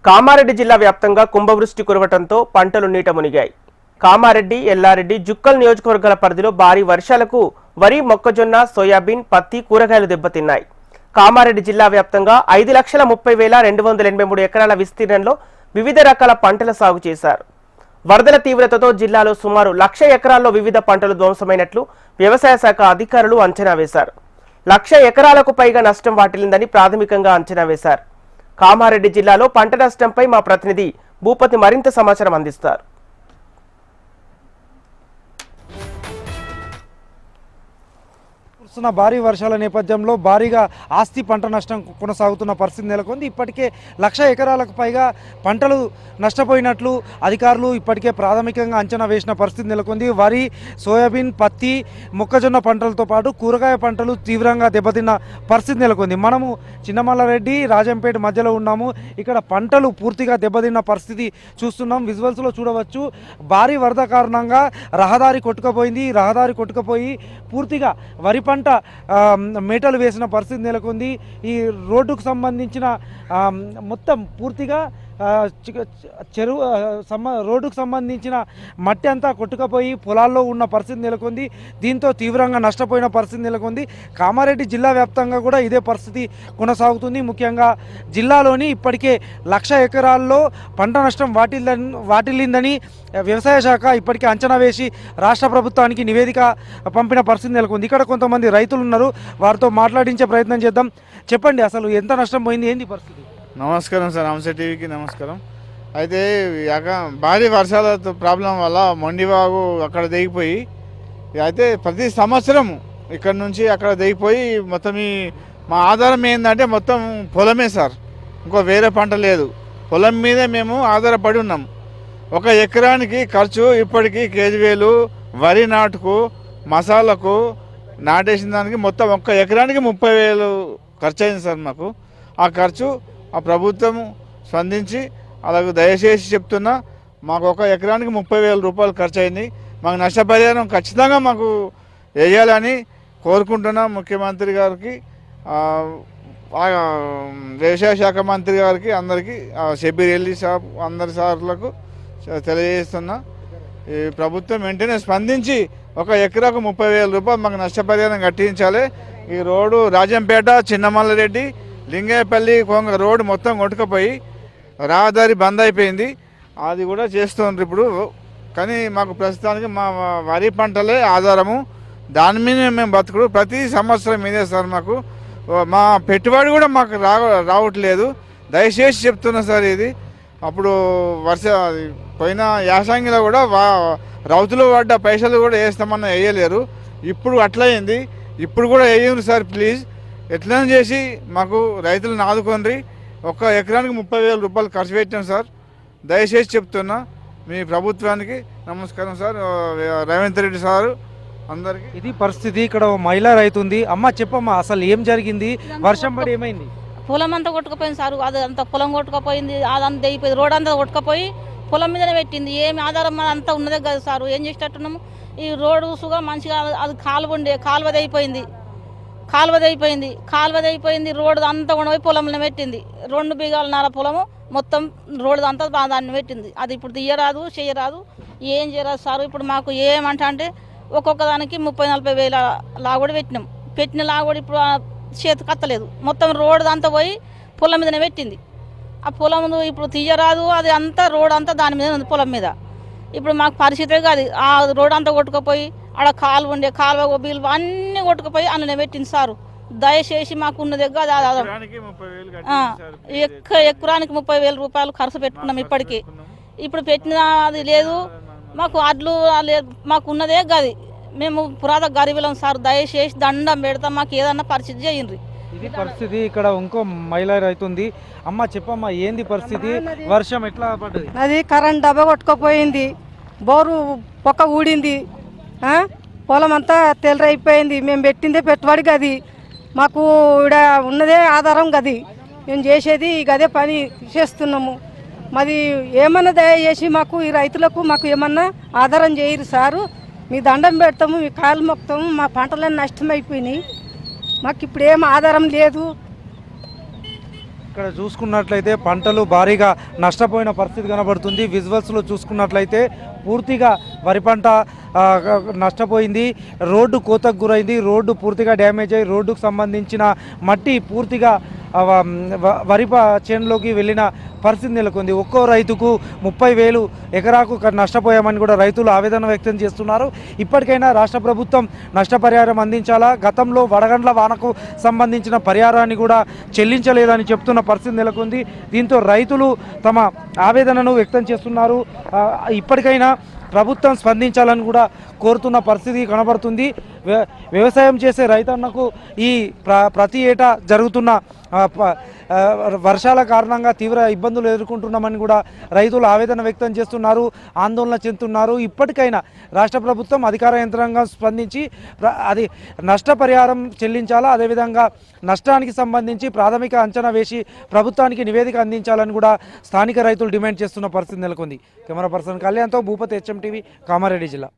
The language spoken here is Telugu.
కామారెడ్డి జిల్లా వ్యాప్తంగా కుంభవృష్టి కురవటంతో పంటలు నీట మునిగాయి. కామారెడ్డి, ఎల్లారెడ్డి, జుక్కల్ నియోజకవర్గాల పరిధిలో భారీ వర్షాలకు వరి, మొక్కజొన్న, సోయాబీన్, పత్తి, కూరగాయలు దెబ్బతిన్నాయి. కామారెడ్డి జిల్లా వ్యాప్తంగా 5,30,283 ఎకరాల విస్తీర్ణంలో వివిధ రకాల పంటల సాగు చేశారు. వరదల తీవ్రతతో జిల్లాలో సుమారు 1,00,000 ఎకరాల్లో వివిధ పంటలు ధ్వంసమైనట్లు వ్యవసాయ శాఖ అధికారులు అంచనా వేశారు. 1,00,000 ఎకరాలకు పైగా నష్టం వాటిల్లిందని ప్రాథమికంగా అంచనా వేశారు. కామారెడ్డి జిల్లాలో పంట నష్టంపై మా ప్రతినిధి భూపతి మరింత సమాచారం అందిస్తారు. భారీ వర్షాల నేపథ్యంలో భారీగా ఆస్తి పంట నష్టం కొనసాగుతున్న పరిస్థితి నెలకొంది. ఇప్పటికే 1,00,000 ఎకరాలకు పైగా పంటలు నష్టపోయినట్లు అధికారులు ఇప్పటికే ప్రాథమికంగా అంచనా వేసిన పరిస్థితి నెలకొంది. వరి, సోయాబీన్, పత్తి, మొక్కజొన్న పంటలతో పాటు కూరగాయ పంటలు తీవ్రంగా దెబ్బతిన్న పరిస్థితి నెలకొంది. మనము చిన్నమల్లారెడ్డి, రాజంపేట మధ్యలో ఉన్నాము. ఇక్కడ పంటలు పూర్తిగా దెబ్బతిన్న పరిస్థితి చూస్తున్నాం. విజువల్స్లో చూడవచ్చు. భారీ వరద కారణంగా రహదారి కొట్టుకుపోయి పూర్తిగా వరి పంట మేటలు వేసిన పరిస్థితి నెలకొంది. ఈ రోడ్డుకు సంబంధించిన మొత్తం పూర్తిగా రోడ్డుకు సంబంధించిన మట్టి అంతా కొట్టుకుపోయి పొలాల్లో ఉన్న పరిస్థితి నెలకొంది. దీంతో తీవ్రంగా నష్టపోయిన పరిస్థితి నెలకొంది. కామారెడ్డి జిల్లా వ్యాప్తంగా కూడా ఇదే పరిస్థితి కొనసాగుతుంది. ముఖ్యంగా జిల్లాలోని ఇప్పటికే 1,00,000 ఎకరాల్లో పంట నష్టం వాటిల్లిందని వ్యవసాయ శాఖ ఇప్పటికే అంచనా వేసి రాష్ట్ర ప్రభుత్వానికి నివేదిక పంపిన పరిస్థితి నెలకొంది. ఇక్కడ కొంతమంది రైతులు ఉన్నారు, వారితో మాట్లాడించే ప్రయత్నం చేద్దాం. చెప్పండి, అసలు ఎంత నష్టం పోయింది, ఏంది పరిస్థితి? నమస్కారం సార్, నమస్తే టీవీకి నమస్కారం. అయితే భారీ వర్షాల ప్రాబ్లం వల్ల మొండివాగు అక్కడ దిగిపోయి, అయితే ప్రతి సంవత్సరం ఇక్కడ నుంచి అక్కడ దిగిపోయి మొత్తం మా ఆధారం ఏంటంటే మొత్తం పొలమే సార్, ఇంకో వేరే పంట లేదు. పొలం మీదే మేము ఆధారపడి ఉన్నాం. ఒక ఎకరానికి ఖర్చు ఇప్పటికీ కేజీవేలు, వరి నాటుకు, మసాలకు నాటేసిన దానికి మొత్తం ఒక్క ఎకరానికి 30,000 ఖర్చు అయింది సార్. మాకు ఆ ఖర్చు ఆ ప్రభుత్వం స్పందించి అలాగే దయచేసి చెప్తున్నా, మాకు ఒక ఎకరానికి 30,000 రూపాయలు ఖర్చు అయింది. మాకు నష్టపరిహారం ఖచ్చితంగా మాకు వేయాలని కోరుకుంటున్నా. ముఖ్యమంత్రి గారికి, వ్యవసాయ శాఖ మంత్రి గారికి, అందరికీ, షబీర్ అలీ సాబ్ అందరి సార్లకు తెలియజేస్తున్నా. ఈ ప్రభుత్వం వెంటనే స్పందించి ఒక ఎకరాకు 30,000 రూపాయలు మాకు నష్టపరిహారం కట్టించాలి. ఈ రోడ్డు రాజంపేట, చిన్నమల్లారెడ్డి, లింగయ్యపల్లి, కొంగ రోడ్డు మొత్తం కొట్టుకుపోయి రహదారి బంద్ అయిపోయింది. అది కూడా చేస్తున్నారు ఇప్పుడు. కానీ మాకు ప్రస్తుతానికి మా వరి పంటలే ఆధారము, దాని మీద మేము బతుకుడు. ప్రతి సంవత్సరం మీదే సార్ మాకు మా పెట్టుబడి కూడా మాకు రావట్లేదు. దయచేసి చెప్తున్నా సార్, ఇది అప్పుడు పోయిన యాసంగిలో కూడా రౌతులు పడ్డ పైసలు కూడా వేస్తామన్నా వేయలేరు. ఇప్పుడు అట్లయింది. ఇప్పుడు కూడా వేయండి సార్ ప్లీజ్. ఎట్లనే చేసి మాకు రైతులను ఆదుకోండి. ఒక్క ఎకరానికి 30,000 రూపాయలు ఖర్చు పెట్టాం సార్. దయచేసి చెప్తున్నా మీ ప్రభుత్వానికి నమస్కారం సార్, రేవంత్ రెడ్డి సారు, అందరికి. ఇది పరిస్థితి. ఇక్కడ మహిళా రైతు ఉంది. అమ్మ చెప్పమ్మా, అసలు ఏం జరిగింది? వర్షం పడి ఏమైంది? పొలం అంతా కొట్టుకుపోయింది సార్. అది అంతా పొలం కొట్టుకుపోయింది, అదంతా అయిపోయింది. రోడ్ అంతా కొట్టుకుపోయి పొలం మీదనే పెట్టింది. ఏమి ఆధారం అంతా ఉన్నదే కదా సార్. ఏం చేసేటట్టున్నాము? ఈ రోడ్డు సుగా మంచిగా అది కాలువది అయిపోయింది. రోడ్డు అంతా ఉండబోయి పొలంలో పెట్టింది. 2 బిఘాల పొలము మొత్తం రోడ్డు అంతా దాన్ని పెట్టింది. అది ఇప్పుడు తీయరాదు, చేయరాదు, ఏం చేయరాదు సార్. ఇప్పుడు మాకు ఏమంటే ఒక్కొక్క దానికి 30,000-40,000 లాగొడి పెట్టిన లాగొడి ఇప్పుడు చేతికి కత్తలేదు. మొత్తం రోడ్డు అంతా పోయి పొలం మీదనే పెట్టింది. ఆ పొలం ఇప్పుడు తీయరాదు, అది అంతా రోడ్ అంతా దాని మీద ఉంది, పొలం మీద. ఇప్పుడు మాకు పరిస్థితే కాదు. ఆ రోడ్ అంతా కొట్టుకుపోయి ఆడ కాలువ బిల్లు అన్నీ కొట్టుకుపోయి అందులో పెట్టింది సారు. దయచేసి మాకు ఉన్నది ఎకరానికి 30,000 రూపాయలు ఖర్చు పెట్టుకున్నాం ఇప్పటికీ. ఇప్పుడు పెట్టిన అది లేదు మాకు, అడ్లు లేదు, మాకు ఉన్నదే గది. మేము పురాత గరీబులం సార్. దయచేసి దండం పెడతాం, మాకు ఏదన్నా పరిస్థితి చేయండి. ఇది పరిస్థితి. ఇక్కడ ఇంకో మహిళ రైతుంది. అమ్మ చెప్పమ్మా, ఏంది పరిస్థితి? వర్షం ఎట్లా పడ్డది? అది కరెంట్ డబ్బా కొట్టుకుపోయింది, బోరు పొక్క ఊడింది, పొలం అంతా తెల్లరైపోయింది. మేము పెట్టిందే పెట్టుబడి గది, మాకు ఇక్కడ ఉన్నదే ఆధారం గది. మేము చేసేది గదే పని చేస్తున్నాము. మాది ఏమన్నా దయచేసి మాకు ఈ రైతులకు మాకు ఏమన్నా ఆధారం చేయరు సారు. మీ దండం పెడతాము, మీ కాలు మొక్తాము. మా పంటలన్నీ నష్టమైపోయినాయి. మాకు ఇప్పుడు ఏం ఆధారం లేదు. ఇక్కడ చూసుకున్నట్లయితే పంటలు భారీగా నష్టపోయిన పరిస్థితి కనబడుతుంది. విజువల్స్లో చూసుకున్నట్లయితే పూర్తిగా వరి పంట నష్టపోయింది. రోడ్డు కోతకు గురైంది. రోడ్డు పూర్తిగా డ్యామేజ్ అయ్యి రోడ్డుకు సంబంధించిన మట్టి పూర్తిగా వరి చేనులోకి వెళ్ళిన పరిస్థితి నెలకొంది. ఒక్కో రైతుకు 30,000 ఎకరాకు నష్టపోయామని కూడా రైతులు ఆవేదన వ్యక్తం చేస్తున్నారు. ఇప్పటికైనా రాష్ట్ర ప్రభుత్వం నష్టపరిహారం అందించాలా, గతంలో వడగండ్ల వానకు సంబంధించిన పరిహారాన్ని కూడా చెల్లించలేదని చెప్తున్న పరిస్థితి నెలకొంది. దీంతో రైతులు తమ ఆవేదనను వ్యక్తం చేస్తున్నారు. ఇప్పటికైనా ప్రభుత్వం స్పందించాలని కూడా కోరుతున్న పరిస్థితి కనబడుతుంది. వ్యవసాయం చేసే రైతన్నకు ఈ ప్రతి ఏటా జరుగుతున్న వర్షాల కారణంగా తీవ్ర ఇబ్బందులు ఎదుర్కొంటున్నామని కూడా రైతులు ఆవేదన వ్యక్తం చేస్తున్నారు, ఆందోళన చెందుతున్నారు. ఇప్పటికైనా రాష్ట్ర ప్రభుత్వం అధికార యంత్రాంగం స్పందించి అది నష్టపరిహారం చెల్లించాలా, అదేవిధంగా నష్టానికి సంబంధించి ప్రాథమిక అంచనా వేసి ప్రభుత్వానికి నివేదిక అందించాలని కూడా స్థానిక రైతులు డిమాండ్ చేస్తున్న పరిస్థితి నెలకొంది. కెమెరా పర్సన్ కళ్యాణ్తో భూపతి, HM టీవీ, కామారెడ్డి జిల్లా.